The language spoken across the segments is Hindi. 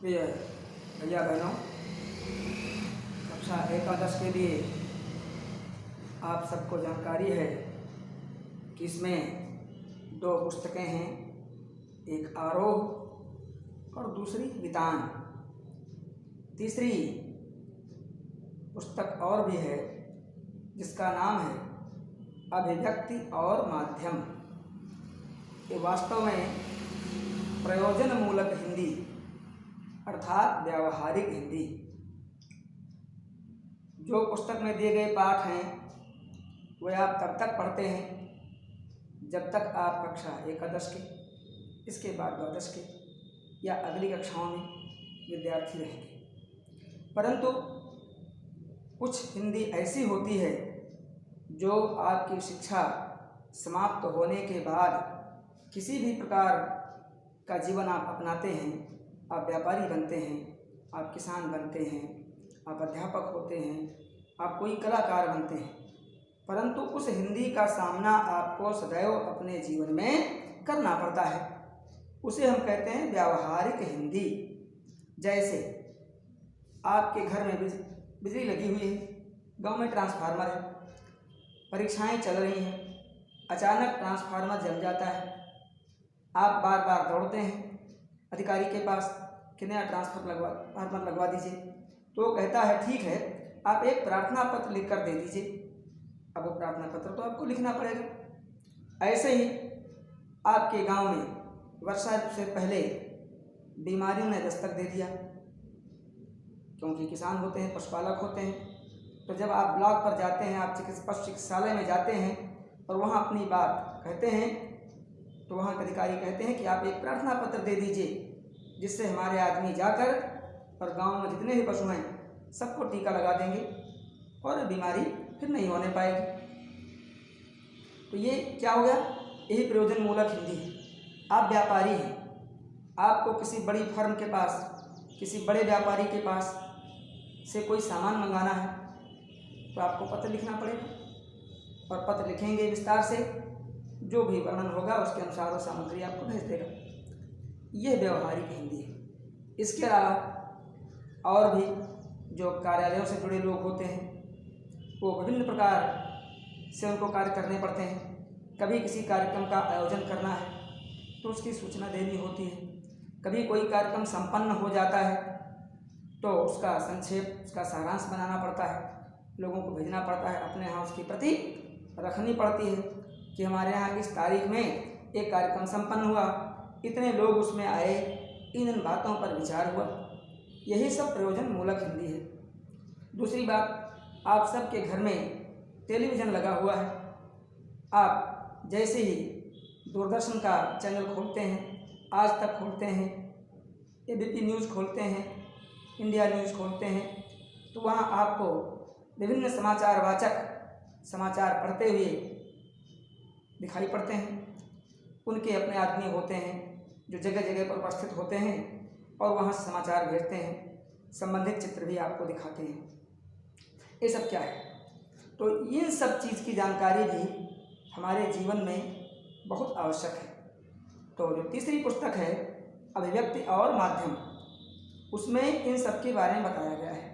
प्रिय भैया बहनों, कक्षा एकादश के लिए आप सबको जानकारी है कि इसमें 2 पुस्तकें हैं, एक आरोह और दूसरी वितान। तीसरी पुस्तक और भी है जिसका नाम है अभिव्यक्ति और माध्यम। ये वास्तव में प्रयोजन मूलक हिंदी अर्थात व्यावहारिक हिंदी। जो पुस्तक में दिए गए पाठ हैं वह आप तब तक पढ़ते हैं जब तक आप कक्षा एकादश के, इसके बाद द्वादश के या अगली कक्षाओं में विद्यार्थी रहेंगे। परंतु कुछ हिंदी ऐसी होती है जो आपकी शिक्षा समाप्त होने के बाद किसी भी प्रकार का जीवन आप अपनाते हैं, आप व्यापारी बनते हैं, आप किसान बनते हैं, आप अध्यापक होते हैं, आप कोई कलाकार बनते हैं, परंतु उस हिंदी का सामना आपको सदैव अपने जीवन में करना पड़ता है। उसे हम कहते हैं व्यावहारिक हिंदी। जैसे आपके घर में बिजली लगी हुई है, गांव में ट्रांसफार्मर है, परीक्षाएं चल रही हैं, अचानक ट्रांसफार्मर जल जाता है, आप बार बार दौड़ते हैं अधिकारी के पास कि नया ट्रांसफार्मर लगवा दीजिए, तो वो कहता है ठीक है, आप एक प्रार्थना पत्र लिख कर दे दीजिए। अब वो प्रार्थना पत्र तो आपको लिखना पड़ेगा। ऐसे ही आपके गांव में वर्षा से पहले बीमारियों ने दस्तक दे दिया, क्योंकि किसान होते हैं, पशुपालक होते हैं, तो जब आप ब्लॉक पर जाते हैं, आप पशु चिकित्सालय में जाते हैं और वहाँ अपनी बात कहते हैं, तो वहाँ के अधिकारी कहते हैं कि आप एक प्रार्थना पत्र दे दीजिए जिससे हमारे आदमी जाकर और गांव में जितने भी पशु हैं सबको टीका लगा देंगे और बीमारी फिर नहीं होने पाएगी। तो ये क्या हो गया? यही प्रयोजन मूलक हिंदी है। आप व्यापारी हैं, आपको किसी बड़ी फर्म के पास, किसी बड़े व्यापारी के पास से कोई सामान मंगाना है तो आपको पत्र लिखना पड़ेगा और पत्र लिखेंगे विस्तार से, जो भी वर्णन होगा उसके अनुसार वो सामग्री आपको भेज देगा। यह व्यवहारिक हिंदी है। इसके अलावा और भी जो कार्यालयों से जुड़े लोग होते हैं वो विभिन्न प्रकार से उनको कार्य करने पड़ते हैं। कभी किसी कार्यक्रम का आयोजन करना है तो उसकी सूचना देनी होती है, कभी कोई कार्यक्रम संपन्न हो जाता है तो उसका संक्षेप, उसका सारांश बनाना पड़ता है, लोगों को भेजना पड़ता है, अपने यहाँ उसकी प्रति रखनी पड़ती है कि हमारे यहाँ इस तारीख में एक कार्यक्रम संपन्न हुआ, इतने लोग उसमें आए, इन बातों पर विचार हुआ। यही सब प्रयोजन मूलक हिंदी है। दूसरी बात, आप सबके घर में टेलीविज़न लगा हुआ है। आप जैसे ही दूरदर्शन का चैनल खोलते हैं, आज तक खोलते हैं, एबीपी न्यूज़ खोलते हैं, इंडिया न्यूज़ खोलते हैं, तो वहाँ आपको विभिन्न समाचार वाचक समाचार पढ़ते हुए दिखाई पड़ते हैं। उनके अपने आदमी होते हैं जो जगह जगह पर उपस्थित होते हैं और वहाँ समाचार भेजते हैं, संबंधित चित्र भी आपको दिखाते हैं। ये सब क्या है? तो ये सब चीज़ की जानकारी भी हमारे जीवन में बहुत आवश्यक है। तो जो तीसरी पुस्तक है अभिव्यक्ति और माध्यम, उसमें इन सब के बारे में बताया गया है।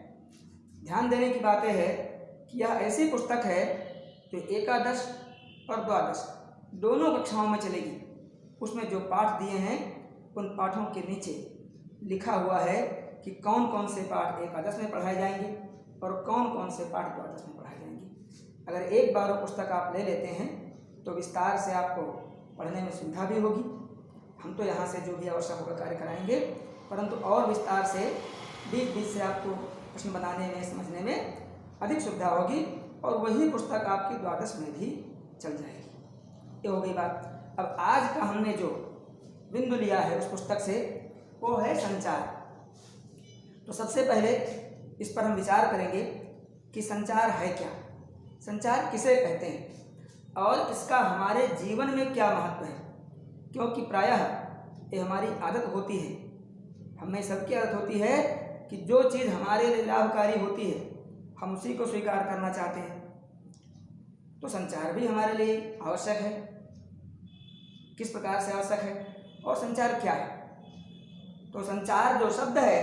ध्यान देने की बात है कि यह ऐसी पुस्तक है जो एकादश और द्वादश दोनों कक्षाओं में चलेगी। उसमें जो पाठ दिए हैं उन पाठों के नीचे लिखा हुआ है कि कौन कौन से पाठ एकादश में पढ़ाए जाएंगे और कौन कौन से पाठ द्वादश में पढ़ाए जाएंगे। अगर एक बार वो पुस्तक आप ले लेते हैं तो विस्तार से आपको पढ़ने में सुविधा भी होगी। हम तो यहाँ से जो भी आवश्यक होगा कार्य कराएंगे, परंतु और विस्तार से बीच बीच से आपको प्रश्न बनाने में, समझने में अधिक सुविधा होगी और वही पुस्तक आपकी द्वादश में भी चल जाएगी। ये हो गई बात। अब आज का हमने जो बिंदु लिया है उस पुस्तक से वो है संचार। तो सबसे पहले इस पर हम विचार करेंगे कि संचार है क्या, संचार किसे कहते हैं और इसका हमारे जीवन में क्या महत्व है। क्योंकि प्रायः ये हमारी आदत होती है, हमें सबकी आदत होती है कि जो चीज़ हमारे लिए लाभकारी होती है हम उसी को स्वीकार करना चाहते हैं। तो संचार भी हमारे लिए आवश्यक है। किस प्रकार से आवश्यक है और संचार क्या है? तो संचार जो शब्द है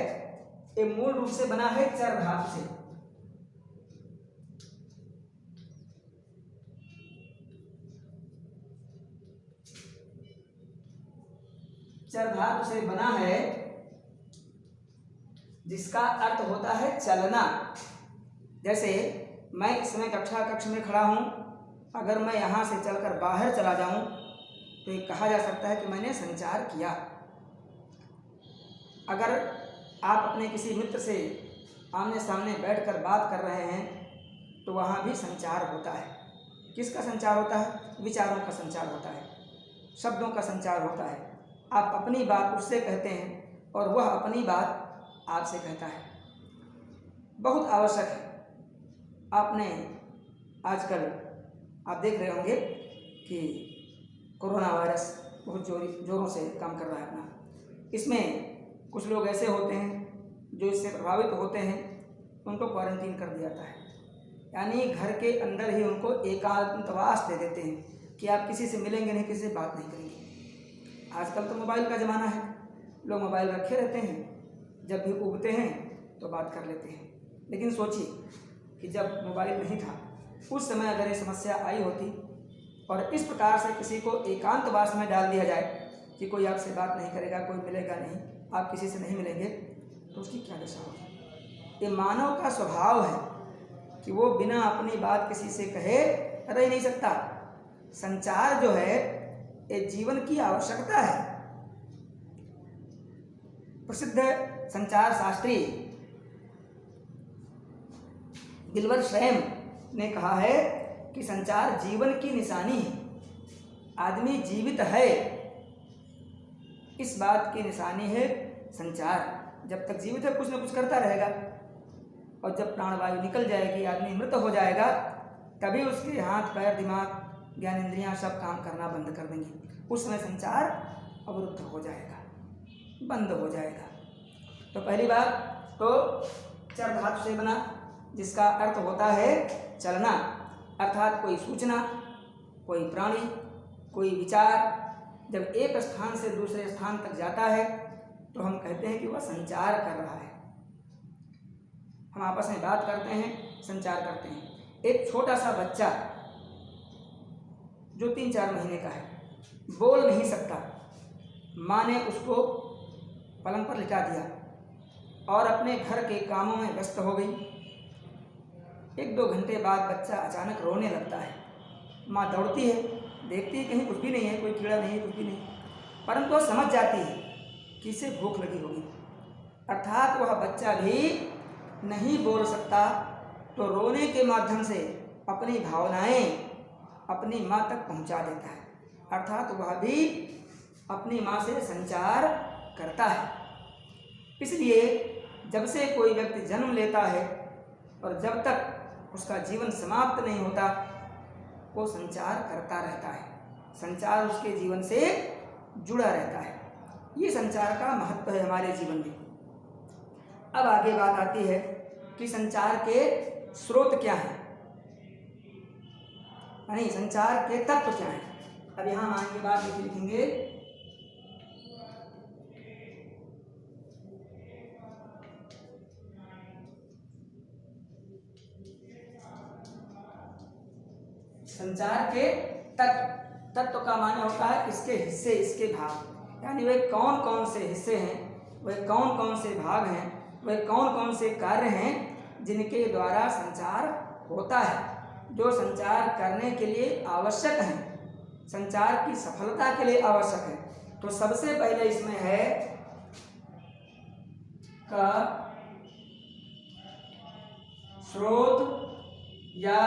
ये मूल रूप से बना है चर धातु से। चर धातु से बना है जिसका अर्थ होता है चलना। जैसे मैं इस समय कक्ष में खड़ा हूं, अगर मैं यहां से चलकर बाहर चला जाऊं तो ये कहा जा सकता है कि मैंने संचार किया। अगर आप अपने किसी मित्र से आमने सामने बैठकर बात कर रहे हैं तो वहाँ भी संचार होता है। किसका संचार होता है? विचारों का संचार होता है, शब्दों का संचार होता है। आप अपनी बात उससे कहते हैं और वह अपनी बात आपसे कहता है। बहुत आवश्यक है। आपने आजकल आप देख रहे होंगे कि कोरोना वायरस बहुत जोरों से काम कर रहा है अपना। इसमें कुछ लोग ऐसे होते हैं जो इससे प्रभावित होते हैं, उनको क्वारंटीन कर दिया जाता है, यानी घर के अंदर ही उनको एकांतवास दे देते हैं कि आप किसी से मिलेंगे नहीं, किसी से बात नहीं करेंगे। आजकल तो मोबाइल का ज़माना है, लोग मोबाइल रखे रहते हैं, जब भी उगते हैं तो बात कर लेते हैं। लेकिन सोचिए कि जब मोबाइल नहीं था उस समय अगर ये समस्या आई होती और इस प्रकार से किसी को एकांतवास में डाल दिया जाए कि कोई आपसे बात नहीं करेगा, कोई मिलेगा नहीं, आप किसी से नहीं मिलेंगे, तो उसकी क्या दशा होगी। ये मानव का स्वभाव है कि वो बिना अपनी बात किसी से कहे रह ही नहीं सकता। संचार जो है ये जीवन की आवश्यकता है। प्रसिद्ध संचार शास्त्री गिलबर्ट श्रैम ने कहा है कि संचार जीवन की निशानी है। आदमी जीवित है, इस बात की निशानी है संचार। जब तक जीवित है कुछ न कुछ करता रहेगा, और जब प्राणवायु निकल जाएगी, आदमी मृत हो जाएगा, तभी उसके हाथ पैर दिमाग ज्ञानेंद्रियां सब काम करना बंद कर देंगी। उस समय संचार अवरुद्ध हो जाएगा, बंद हो जाएगा। तो पहली बात तो चर धातु से बना, जिसका अर्थ होता है चलना, अर्थात कोई सूचना, कोई प्राणी, कोई विचार जब एक स्थान से दूसरे स्थान तक जाता है तो हम कहते हैं कि वह संचार कर रहा है। हम आपस में बात करते हैं, संचार करते हैं। एक छोटा सा बच्चा जो 3-4 महीने का है, बोल नहीं सकता, माँ ने उसको पलंग पर लिटा दिया और अपने घर के कामों में व्यस्त हो गई। 1-2 घंटे बाद बच्चा अचानक रोने लगता है। माँ दौड़ती है, देखती है कहीं कुछ भी नहीं है, कोई कीड़ा नहीं है, कुछ भी नहीं, परंतु वह समझ जाती है कि इसे भूख लगी होगी। अर्थात वह बच्चा भी नहीं बोल सकता तो रोने के माध्यम से अपनी भावनाएं अपनी माँ तक पहुँचा देता है। अर्थात वह भी अपनी माँ से संचार करता है। इसलिए जब से कोई व्यक्ति जन्म लेता है और जब तक उसका जीवन समाप्त नहीं होता, वो संचार करता रहता है। संचार उसके जीवन से जुड़ा रहता है। ये संचार का महत्व है हमारे जीवन में। अब आगे बात आती है कि संचार के स्रोत क्या हैं, यानी संचार के तत्व क्या हैं। अब यहाँ आगे बात लिखेंगे संचार के तत्व का माने होता है इसके हिस्से, इसके भाग, यानी वे कौन कौन से हिस्से हैं, वे कौन कौन से भाग हैं, वे कौन कौन से कार्य हैं जिनके द्वारा संचार होता है, जो संचार करने के लिए आवश्यक हैं, संचार की सफलता के लिए आवश्यक है। तो सबसे पहले इसमें है का स्रोत या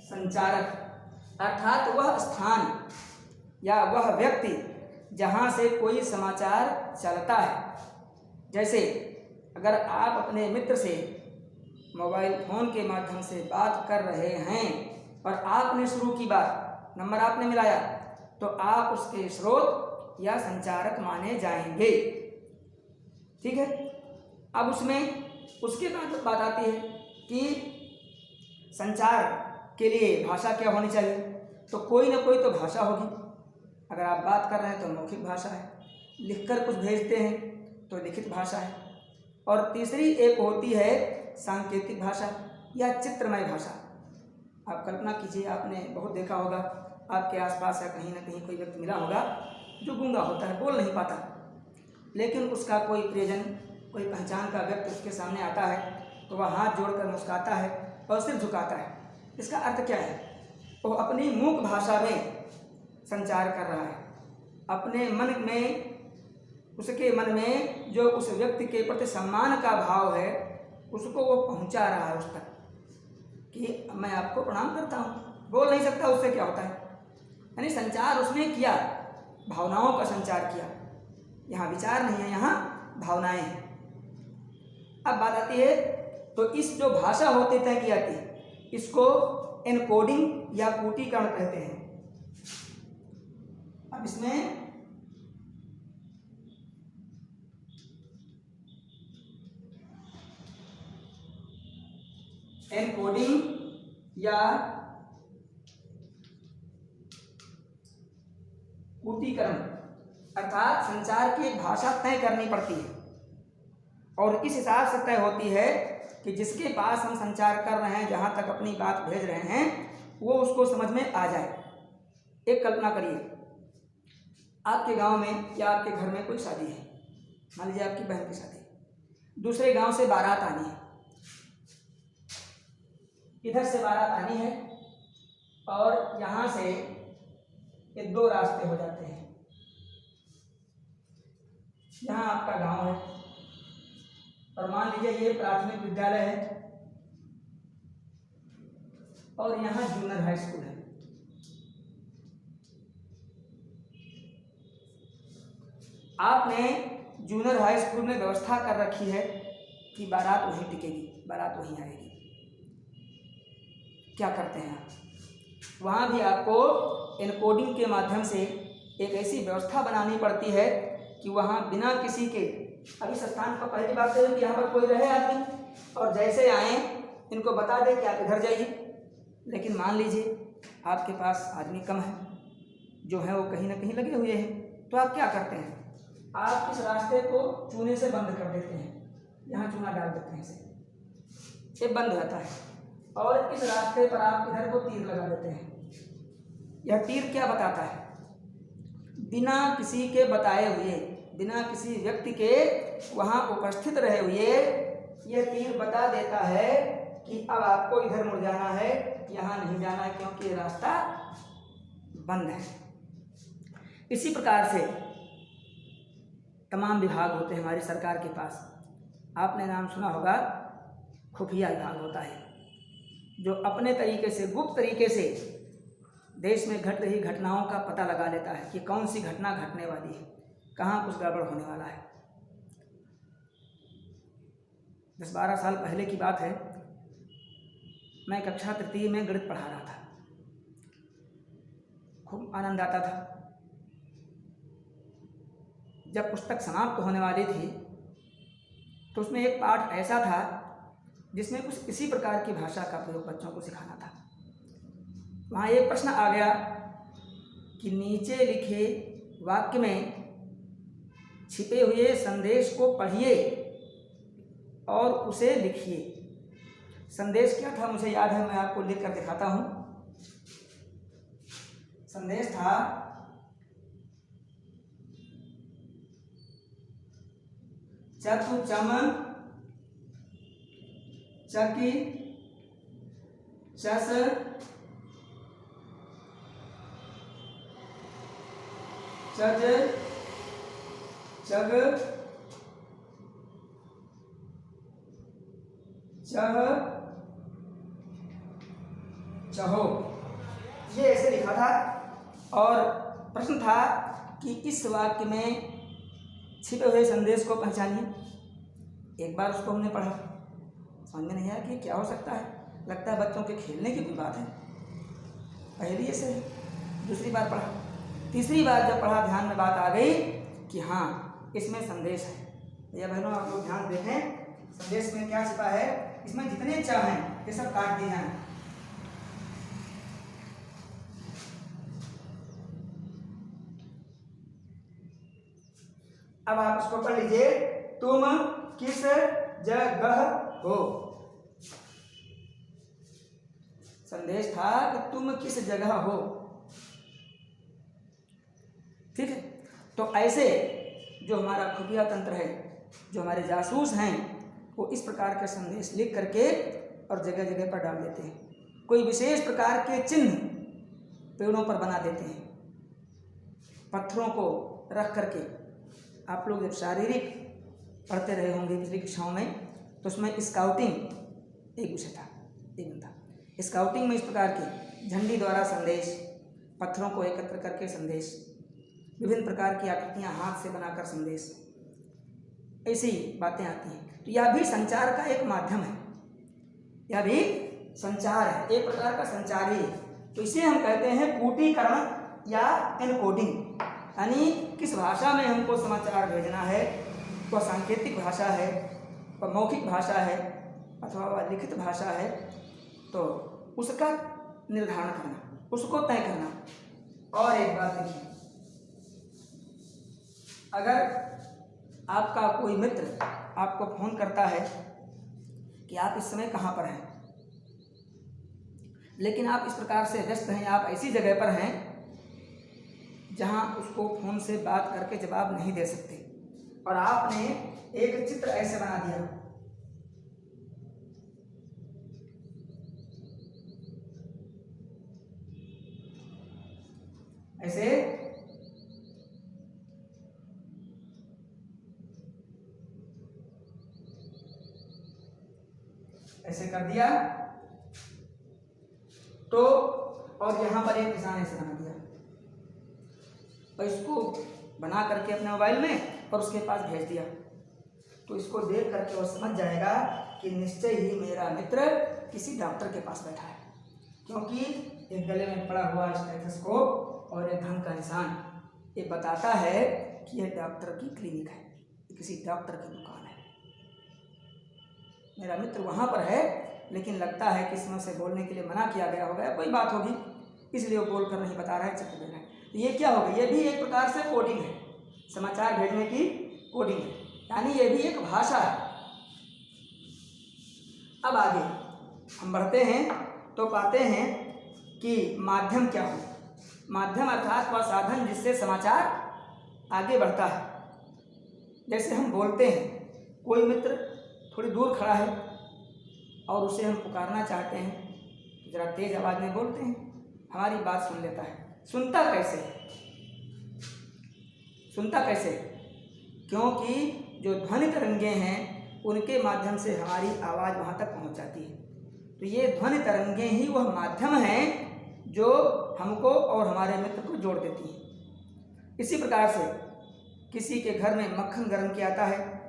संचारक, अर्थात वह स्थान या वह व्यक्ति जहाँ से कोई समाचार चलता है। जैसे अगर आप अपने मित्र से मोबाइल फ़ोन के माध्यम से बात कर रहे हैं और आपने शुरू की बात, नंबर आपने मिलाया, तो आप उसके स्रोत या संचारक माने जाएंगे। ठीक है। अब उसमें उसके बाद बात आती है कि संचार के लिए भाषा क्या होनी चाहिए, तो कोई ना कोई तो भाषा होगी। अगर आप बात कर रहे हैं तो मौखिक भाषा है, लिखकर कुछ भेजते हैं तो लिखित भाषा है, और तीसरी एक होती है सांकेतिक भाषा या चित्रमय भाषा। आप कल्पना कीजिए, आपने बहुत देखा होगा, आपके आसपास या कहीं ना कहीं कोई व्यक्ति मिला होगा जो गूंगा होता है, बोल नहीं पाता, लेकिन उसका कोई प्रियजन, कोई पहचान का व्यक्ति उसके सामने आता है तो वह हाथ जोड़कर मुस्कुराता है और सिर झुकाता है। इसका अर्थ क्या है? वो अपनी मूक भाषा में संचार कर रहा है, अपने मन में, उसके मन में जो उस व्यक्ति के प्रति सम्मान का भाव है उसको वो पहुंचा रहा है उस तक कि मैं आपको प्रणाम करता हूँ। बोल नहीं सकता, उससे क्या होता है? यानी संचार उसने किया, भावनाओं का संचार किया। यहाँ विचार नहीं है, यहाँ भावनाएं हैं। अब बात आती है, तो इस जो भाषा होती तय की जाती है इसको एनकोडिंग या कूटीकरण कहते हैं। अब इसमें एनकोडिंग या कूटीकरण अर्थात संचार की भाषा तय करनी पड़ती है, और इस हिसाब से तय होती है कि जिसके पास हम संचार कर रहे हैं, जहाँ तक अपनी बात भेज रहे हैं, वो उसको समझ में आ जाए। एक कल्पना करिए, आपके गांव में या आपके घर में कोई शादी है, मान लीजिए आपकी बहन की शादी, दूसरे गांव से बारात आनी है, इधर से बारात आनी है और यहाँ से ये दो रास्ते हो जाते हैं। यहाँ आपका गांव है और मान लीजिए ये प्राथमिक विद्यालय है और यहाँ जूनियर हाई स्कूल है। आपने जूनियर हाई स्कूल में व्यवस्था कर रखी है कि बारात वहीं टिकेगी, बारात वहीं आएगी। क्या करते हैं आप? वहाँ भी आपको एनकोडिंग के माध्यम से एक ऐसी व्यवस्था बनानी पड़ती है कि वहाँ बिना किसी के, अभी इस स्थान पर पहली बात है कि यहाँ पर कोई रहे आदमी और जैसे आए इनको बता दें कि आप इधर जाइए, लेकिन मान लीजिए आपके पास आदमी कम है, जो है वो कहीं ना कहीं लगे हुए हैं, तो आप क्या करते हैं? आप इस रास्ते को चूने से बंद कर देते हैं, यहाँ चूना डाल देते हैं, इसे ये बंद रहता है, और इस रास्ते पर आप इधर को तीर लगा देते हैं। यह तीर क्या बताता है? बिना किसी के बताए हुए, बिना किसी व्यक्ति के वहाँ उपस्थित रहे हुए यह तीर बता देता है कि अब आपको इधर मुड़ जाना है, यहाँ नहीं जाना है, क्योंकि ये रास्ता बंद है। इसी प्रकार से तमाम विभाग होते हैं हमारी सरकार के पास। आपने नाम सुना होगा, खुफिया विभाग होता है, जो अपने तरीके से, गुप्त तरीके से देश में घट रही घटनाओं का पता लगा लेता है कि कौन सी घटना घटने वाली है, कहाँ कुछ गड़बड़ होने वाला है। 10-12 साल पहले की बात है, मैं कक्षा 3 में गणित पढ़ा रहा था, खूब आनंद आता था। जब पुस्तक समाप्त होने वाली थी तो उसमें एक पाठ ऐसा था जिसमें कुछ इसी प्रकार की भाषा का प्रयोग बच्चों को सिखाना था। वहाँ एक प्रश्न आ गया कि नीचे लिखे वाक्य में छिपे हुए संदेश को पढ़िए और उसे लिखिए। संदेश क्या था मुझे याद है, मैं आपको लिख कर दिखाता हूँ। संदेश था, चतु चमन चकी चस चज चग चह चहो, ये ऐसे लिखा था। और प्रश्न था कि इस वाक्य में छिपे हुए संदेश को पहचानिए। एक बार उसको हमने पढ़ा, समझ में नहीं आया कि क्या हो सकता है, लगता है बच्चों के खेलने की कोई बात है, पहली ऐसे। दूसरी बार पढ़ा, तीसरी बार जब पढ़ा ध्यान में बात आ गई कि हाँ इसमें संदेश है। भैया बहनों आप लोग ध्यान देखें, संदेश में क्या छिपा है, इसमें जितने च हैं ये सब काट दिए हैं। अब आप इसको पढ़ लीजिए, तुम किस जगह हो। संदेश था कि तुम किस जगह हो। ठीक है, तो ऐसे जो हमारा खुफिया तंत्र है, जो हमारे जासूस हैं, वो इस प्रकार के संदेश लिख करके और जगह जगह पर डाल देते हैं। कोई विशेष प्रकार के चिन्ह पेड़ों पर बना देते हैं, पत्थरों को रख करके। आप लोग जब शारीरिक पढ़ते रहे होंगे पिछली कक्षाओं में, तो उसमें स्काउटिंग एक विषय था, एक था। स्काउटिंग में इस प्रकार के झंडी द्वारा संदेश, पत्थरों को एकत्र करके संदेश, विभिन्न प्रकार की आकृतियाँ हाथ से बनाकर संदेश, ऐसी बातें आती हैं। तो यह भी संचार का एक माध्यम है, यह भी संचार है, एक प्रकार का संचार ही है। तो इसे हम कहते हैं कूटीकरण या एनकोडिंग, यानी किस भाषा में हमको समाचार भेजना है, वह सांकेतिक भाषा है, वह मौखिक भाषा है अथवा वह लिखित भाषा है, तो उसका निर्धारण करना, उसको तय करना। और एक बात देखिए, अगर आपका कोई मित्र आपको फोन करता है कि आप इस समय कहाँ पर हैं, लेकिन आप इस प्रकार से व्यस्त हैं, आप ऐसी जगह पर हैं जहाँ उसको फोन से बात करके जवाब नहीं दे सकते, और आपने एक चित्र ऐसे बना दिया, ऐसे ऐसे कर दिया, तो और यहाँ पर एक निशान ऐसे बना दिया, और इसको बना करके अपने मोबाइल में और उसके पास भेज दिया। तो इसको देख करके वो समझ जाएगा कि निश्चय ही मेरा मित्र किसी डॉक्टर के पास बैठा है, क्योंकि एक गले में पड़ा हुआ स्टेथोस्कोप और एक धन का निशान, ये बताता है कि यह डॉक्टर की क्लिनिक है, किसी डॉक्टर की दुकान है। मेरा मित्र वहाँ पर है, लेकिन लगता है कि इसमें से बोलने के लिए मना किया गया होगा, कोई बात होगी, इसलिए वो बोलकर नहीं बता रहा है, चित्र दे रहा है। तो ये क्या होगा, ये भी एक प्रकार से कोडिंग है, समाचार भेजने की कोडिंग है, यानी ये भी एक भाषा है। अब आगे हम बढ़ते हैं तो पाते हैं कि माध्यम क्या हो। माध्यम अर्थात वह साधन जिससे समाचार आगे बढ़ता है। जैसे हम बोलते हैं, कोई मित्र थोड़ी दूर खड़ा है और उसे हम पुकारना चाहते हैं, तो ज़रा तेज आवाज़ में बोलते हैं, हमारी बात सुन लेता है। सुनता कैसे? सुनता कैसे? क्योंकि जो ध्वनि तरंगे हैं उनके माध्यम से हमारी आवाज़ वहाँ तक पहुँच जाती है। तो ये ध्वनि तरंगे ही वह माध्यम हैं जो हमको और हमारे मित्र को जोड़ देती हैं। इसी प्रकार से किसी के घर में मक्खन गर्म किया आता है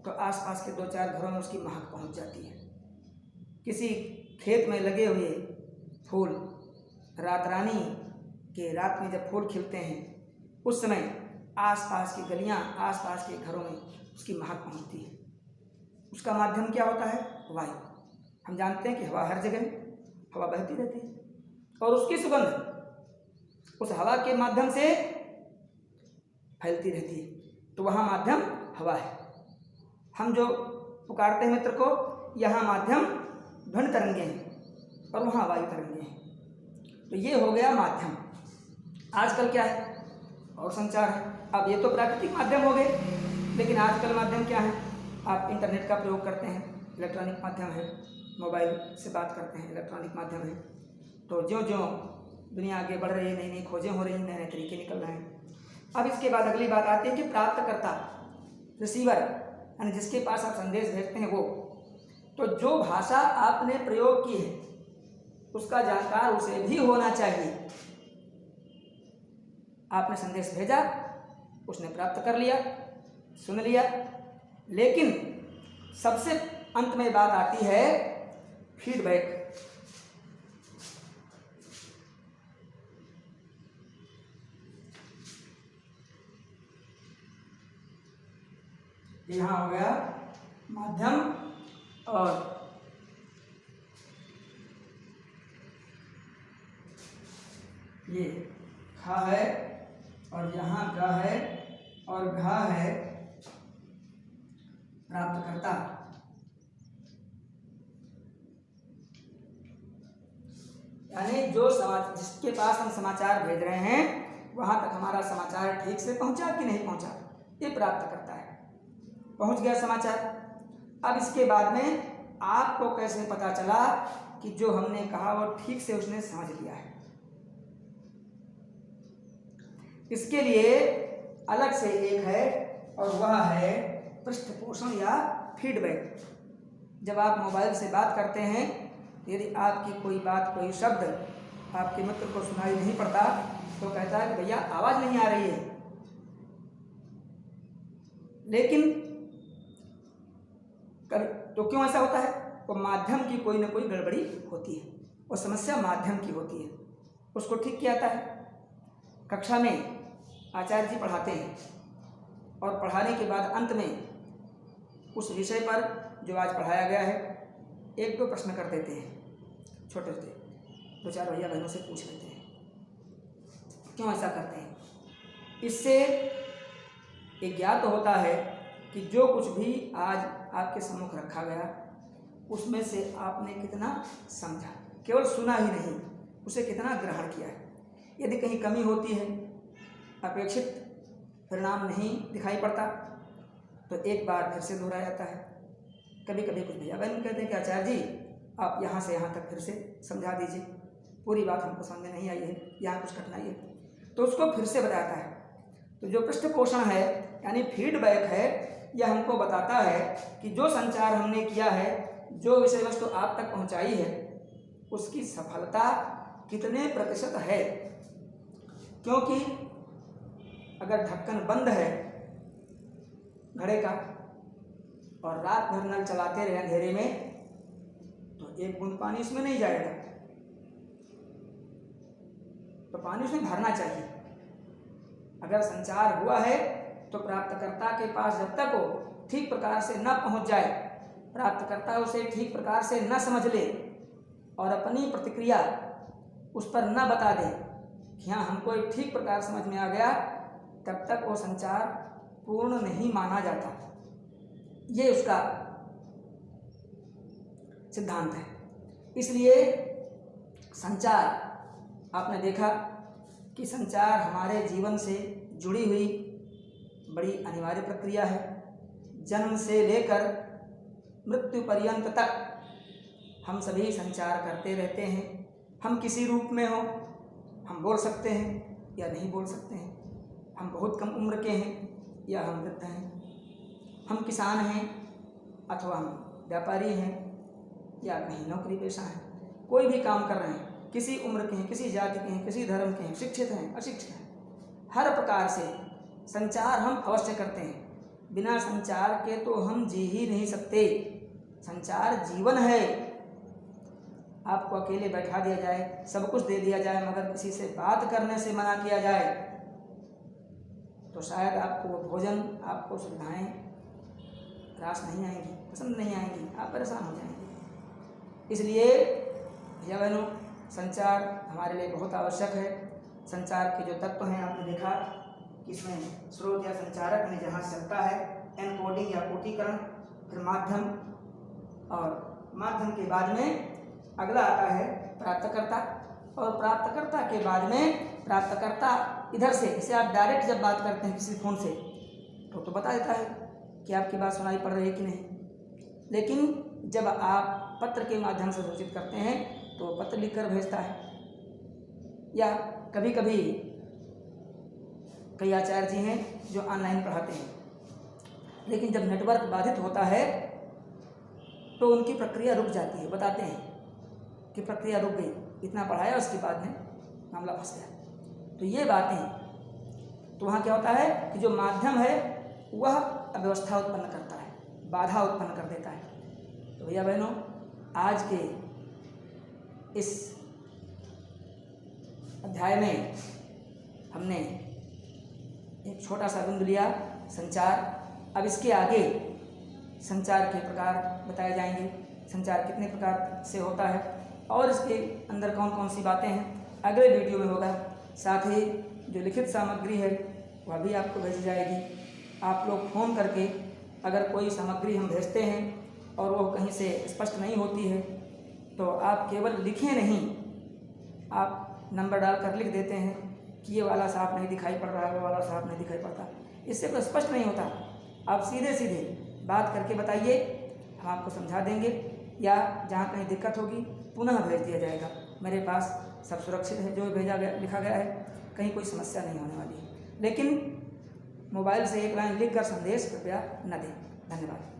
तो आसपास के 2-4 घरों में उसकी महक पहुँच जाती है। किसी खेत में लगे हुए फूल, रात रानी के रात में जब फूल खिलते हैं, उस समय आसपास की गलियां, आसपास के घरों में उसकी महक पहुंचती है। उसका माध्यम क्या होता है? वायु। हम जानते हैं कि हवा हर जगह हवा बहती रहती है और उसकी सुगंध उस हवा के माध्यम से फैलती रहती है, तो वहाँ माध्यम हवा है। हम जो पुकारते हैं मित्र को, यहाँ माध्यम ध्वनि तरंगे हैं और वहाँ वायु तरंगे हैं। तो ये हो गया माध्यम। आजकल क्या है? और संचार है। अब ये तो प्राकृतिक माध्यम हो गए, लेकिन आजकल माध्यम क्या है? आप इंटरनेट का प्रयोग करते हैं, इलेक्ट्रॉनिक माध्यम है, मोबाइल से बात करते हैं, इलेक्ट्रॉनिक माध्यम है। तो ज्यों ज्यों दुनिया आगे बढ़ रही है, नई नई खोजें हो रही हैं, नए नए तरीके निकल रहे हैं। अब इसके बाद अगली बात आती है कि प्राप्तकर्ता, रिसीवर, यानी जिसके पास आप संदेश भेजते हैं वो। तो जो भाषा आपने प्रयोग की है उसका जानकार उसे भी होना चाहिए। आपने संदेश भेजा, उसने प्राप्त कर लिया, सुन लिया, लेकिन सबसे अंत में बात आती है फीडबैक। यहाँ हो गया माध्यम और ये खा है और यहाँ गा है और घा है, प्राप्तकर्ता यानी जो जिसके पास हम समाचार भेज रहे हैं वहां तक हमारा समाचार ठीक से पहुंचा कि नहीं पहुंचा, ये प्राप्त करता है। पहुंच गया समाचार। अब इसके बाद में आपको कैसे पता चला कि जो हमने कहा वो ठीक से उसने समझ लिया है? इसके लिए अलग से एक है और वह है पृष्ठपोषण या फीडबैक। जब आप मोबाइल से बात करते हैं, यदि आपकी कोई बात, कोई शब्द आपके मित्र को सुनाई नहीं पड़ता तो कहता है कि भैया आवाज़ नहीं आ रही है। लेकिन तो क्यों ऐसा होता है? तो माध्यम की कोई ना कोई गड़बड़ी होती है, वो समस्या माध्यम की होती है, उसको ठीक किया जाता है। कक्षा में आचार्य जी पढ़ाते हैं और पढ़ाने के बाद अंत में उस विषय पर जो आज पढ़ाया गया है एक दो प्रश्न कर देते हैं, छोटे छोटे, दो चार भैया बहनों से पूछ लेते हैं। क्यों ऐसा करते हैं? इससे एक ज्ञात होता है कि जो कुछ भी आज आपके सम्मुख रखा गया उसमें से आपने कितना समझा, केवल सुना ही नहीं, उसे कितना ग्रहण किया है। यदि कहीं कमी होती है, अपेक्षित परिणाम नहीं दिखाई पड़ता, तो एक बार फिर से दोहराया जाता है। कभी कभी कुछ भैया बहन कहते हैं कि आचार्य जी आप यहाँ से यहाँ तक फिर से समझा दीजिए, पूरी बात हमको समझ में नहीं आई है, यहाँ कुछ कठिनाई है, तो उसको फिर से बताता है। तो जो पृष्ठपोषण है यानी फीडबैक है, यह हमको बताता है कि जो संचार हमने किया है, जो विषय वस्तु आप तक पहुँचाई है, उसकी सफलता कितने प्रतिशत है। क्योंकि अगर ढक्कन बंद है घड़े का और रात भर नल चलाते रहे अंधेरे में, तो एक बूंद पानी उसमें नहीं जाएगा, तो पानी उसमें भरना चाहिए। अगर संचार हुआ है तो प्राप्तकर्ता के पास जब तक वो ठीक प्रकार से न पहुंच जाए, प्राप्तकर्ता उसे ठीक प्रकार से न समझ ले और अपनी प्रतिक्रिया उस पर न बता दे कि हाँ हमको एक ठीक प्रकार समझ में आ गया, तब तक वो संचार पूर्ण नहीं माना जाता। ये उसका सिद्धांत है। इसलिए संचार, आपने देखा कि संचार हमारे जीवन से जुड़ी हुई बड़ी अनिवार्य प्रक्रिया है। जन्म से लेकर मृत्यु पर्यंत तक हम सभी संचार करते रहते हैं। हम किसी रूप में हो, हम बोल सकते हैं या नहीं बोल सकते हैं, हम बहुत कम उम्र के हैं या हम वृद्ध हैं, हम किसान हैं अथवा हम व्यापारी हैं या कहीं नौकरी पेशा हैं, कोई भी काम कर रहे हैं, किसी उम्र के हैं, किसी जाति के हैं, किसी धर्म के हैं, शिक्षित हैं, अशिक्षित हैं, हर प्रकार से संचार हम अवश्य करते हैं। बिना संचार के तो हम जी ही नहीं सकते। संचार जीवन है। आपको अकेले बैठा दिया जाए, सब कुछ दे दिया जाए, मगर किसी से बात करने से मना किया जाए तो शायद आपको वो भोजन, आपको सुविधाएं रास नहीं आएंगी, पसंद नहीं आएंगी, आप परेशान हो जाएंगे। इसलिए भैया बहनों, संचार हमारे लिए बहुत आवश्यक है। संचार के जो तत्व हैं आपने देखा कि इसमें स्रोत या संचारक में जहाँ चलता है, एनकोडिंग या कोटीकरण, फिर माध्यम, और माध्यम के बाद में अगला आता है प्राप्तकर्ता, और प्राप्तकर्ता के बाद में प्राप्तकर्ता इधर से, इसे आप डायरेक्ट जब बात करते हैं किसी फ़ोन से तो बता देता है कि आपकी बात सुनाई पड़ रही है कि नहीं। लेकिन जब आप पत्र के माध्यम से सूचित करते हैं तो पत्र लिखकर भेजता है। या कभी कभी कई आचार्य जी हैं जो ऑनलाइन पढ़ाते हैं, लेकिन जब नेटवर्क बाधित होता है तो उनकी प्रक्रिया रुक जाती है। बताते हैं कि प्रक्रिया रुक गई, इतना पढ़ाया उसके बाद में मामला फंस गया। तो ये बातें, तो वहाँ क्या होता है कि जो माध्यम है वह अव्यवस्था उत्पन्न करता है, बाधा उत्पन्न कर देता है। तो भैया बहनों, आज के इस अध्याय में हमने एक छोटा सा बिंदु लिया, संचार। अब इसके आगे संचार के प्रकार बताए जाएंगे, संचार कितने प्रकार से होता है और इसके अंदर कौन कौन सी बातें हैं, अगले वीडियो में होगा। साथ ही जो लिखित सामग्री है वह भी आपको भेजी जाएगी। आप लोग फ़ोन करके अगर कोई सामग्री हम भेजते हैं और वो कहीं से स्पष्ट नहीं होती है तो आप केवल लिखें नहीं, आप नंबर डालकर लिख देते हैं कि ये वाला साफ नहीं दिखाई पड़ रहा है, वो वाला साफ नहीं दिखाई पड़ता, इससे तो स्पष्ट नहीं होता। आप सीधे सीधे बात करके बताइए, हम आपको समझा देंगे, या जहाँ कहीं दिक्कत होगी पुनः भेज दिया जाएगा। मेरे पास सब सुरक्षित है, जो भेजा गया लिखा गया है, कहीं कोई समस्या नहीं होने वाली है। लेकिन मोबाइल से एक लाइन लिखकर संदेश कृपया न दें। धन्यवाद।